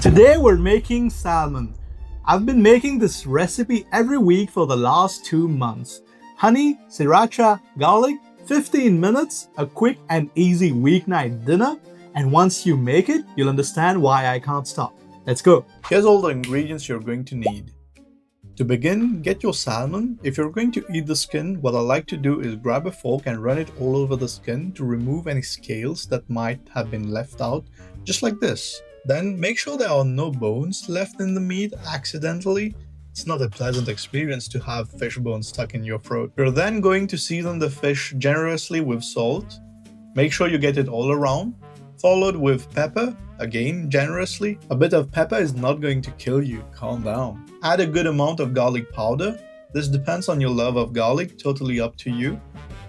Today we're making salmon. I've been making this recipe every week for the last 2 months. Honey, sriracha, garlic, 15 minutes, a quick and easy weeknight dinner, and once you make it, you'll understand why I can't stop. Let's go. Here's all the ingredients you're going to need. To begin, get your salmon. If you're going to eat the skin, what I like to do is grab a fork and run it all over the skin to remove any scales that might have been left out, just like this. Then make sure there are no bones left in the meat accidentally. It's not a pleasant experience to have fish bones stuck in your throat. You're then going to season the fish generously with salt. Make sure you get it all around. Followed with pepper, again generously. A bit of pepper is not going to kill you, calm down. Add a good amount of garlic powder. This depends on your love of garlic, totally up to you.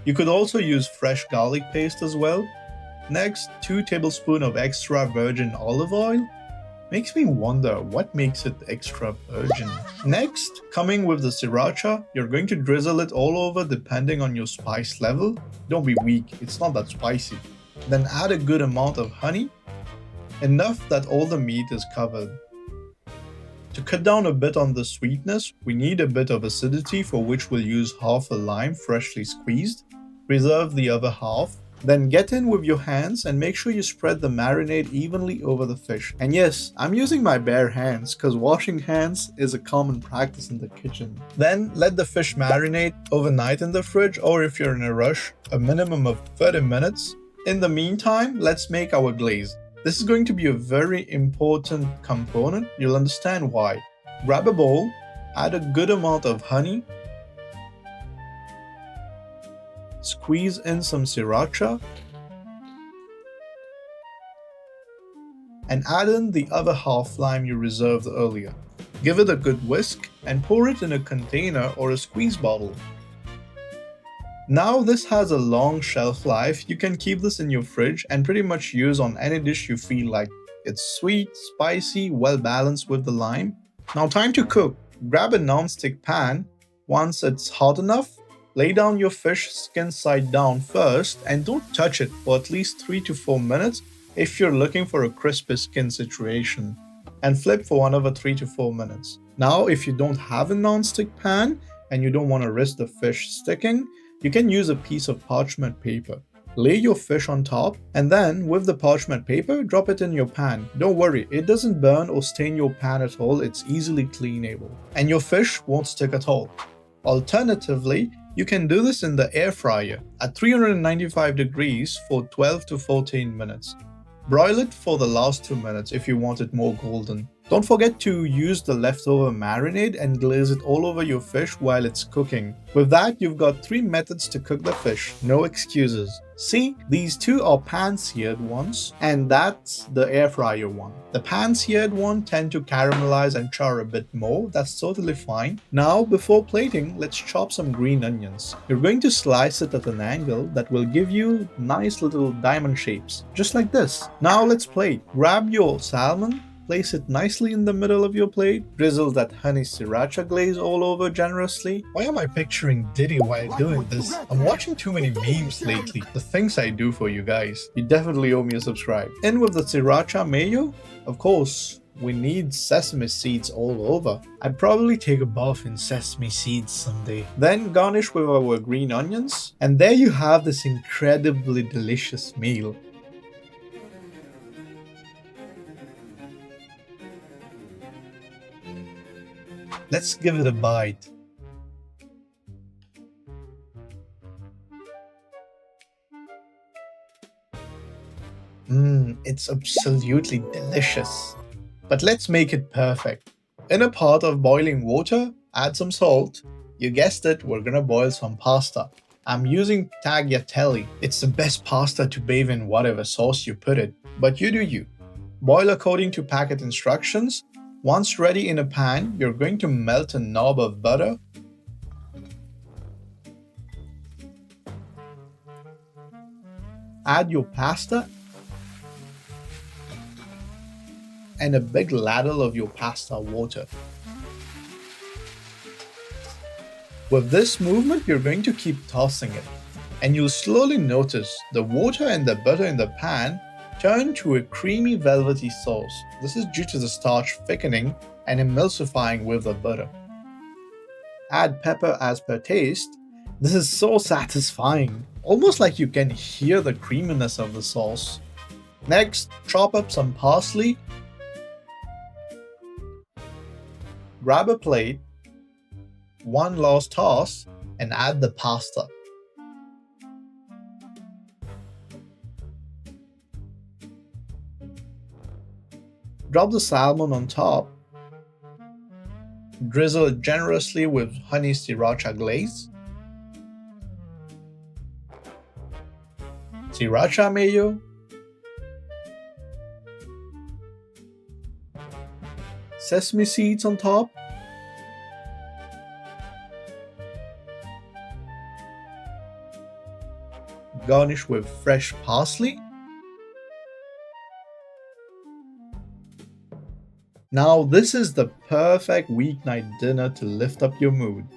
You could also use fresh garlic paste as well. Next, 2 tablespoons of extra virgin olive oil. Makes me wonder what makes it extra virgin. Next, coming with the sriracha, you're going to drizzle it all over depending on your spice level. Don't be weak, it's not that spicy. Then add a good amount of honey, enough that all the meat is covered. To cut down a bit on the sweetness, we need a bit of acidity, for which we'll use half a lime freshly squeezed. Reserve the other half. Then get in with your hands and make sure you spread the marinade evenly over the fish. And yes, I'm using my bare hands because washing hands is a common practice in the kitchen. Then let the fish marinate overnight in the fridge, or if you're in a rush, a minimum of 30 minutes. In the meantime, let's make our glaze. This is going to be a very important component. You'll understand why. Grab a bowl, add a good amount of honey, squeeze in some sriracha, and add in the other half lime you reserved earlier. Give it a good whisk and pour it in a container or a squeeze bottle. Now this has a long shelf life. You can keep this in your fridge and pretty much use on any dish you feel like. It's sweet, spicy, well balanced with the lime. Now time to cook. Grab a non-stick pan. Once it's hot enough, lay down your fish skin side down first and don't touch it for at least 3 to 4 minutes if you're looking for a crispy skin situation, and flip for another 3 to 4 minutes. Now if you don't have a non-stick pan and you don't want to risk the fish sticking, you can use a piece of parchment paper. Lay your fish on top and then with the parchment paper drop it in your pan. Don't worry, it doesn't burn or stain your pan at all, it's easily cleanable. And your fish won't stick at all. Alternatively, you can do this in the air fryer at 395 degrees for 12 to 14 minutes. Broil it for the last 2 minutes if you want it more golden. Don't forget to use the leftover marinade and glaze it all over your fish while it's cooking. With that, you've got 3 methods to cook the fish, no excuses. See, these 2 are pan-seared ones, and that's the air fryer one. The pan-seared one tend to caramelize and char a bit more, that's totally fine. Now, before plating, let's chop some green onions. You're going to slice it at an angle that will give you nice little diamond shapes, just like this. Now let's plate. Grab your salmon, place it nicely in the middle of your plate, drizzle that honey sriracha glaze all over generously. Why am I picturing Diddy while doing this? I'm watching too many memes lately. The things I do for you guys. You definitely owe me a subscribe. In with the sriracha mayo. Of course, we need sesame seeds all over. I'd probably take a bath in sesame seeds someday. Then garnish with our green onions. And there you have this incredibly delicious meal. Let's give it a bite. It's absolutely delicious. But let's make it perfect. In a pot of boiling water, add some salt. You guessed it, we're gonna boil some pasta. I'm using Tagliatelle. It's the best pasta to bathe in whatever sauce you put it, but you do you. Boil according to packet instructions. Once ready in a pan, you're going to melt a knob of butter. Add your pasta and a big ladle of your pasta water. With this movement, you're going to keep tossing it, and you'll slowly notice the water and the butter in the pan Turn to a creamy velvety sauce. This is due to the starch thickening and emulsifying with the butter. Add pepper as per taste. This is so satisfying, almost like you can hear the creaminess of the sauce. Next, chop up some parsley. Grab a plate, one last toss, and add the pasta. Drop the salmon on top. Drizzle it generously with honey Sriracha Glaze, Sriracha mayo, sesame seeds on top, garnish with fresh parsley. Now this is the perfect weeknight dinner to lift up your mood.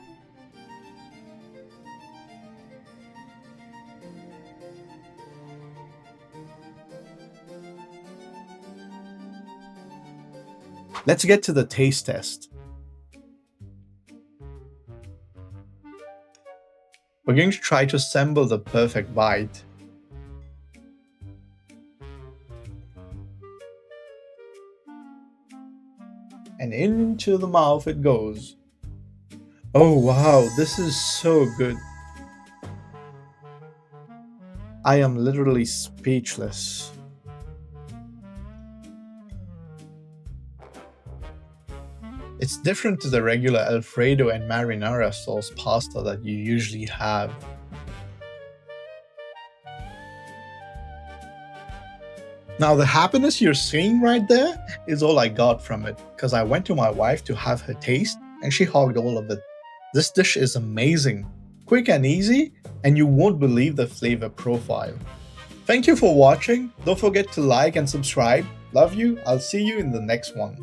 Let's get to the taste test. We're going to try to assemble the perfect bite. And into the mouth it goes. Oh wow, this is so good. I am literally speechless. It's different to the regular Alfredo and marinara sauce pasta that you usually have. Now the happiness you're seeing right there is all I got from it, because I went to my wife to have her taste and she hogged all of it. This dish is amazing, quick and easy, and you won't believe the flavor profile. Thank you for watching. Don't forget to like and subscribe. Love you. I'll see you in the next one.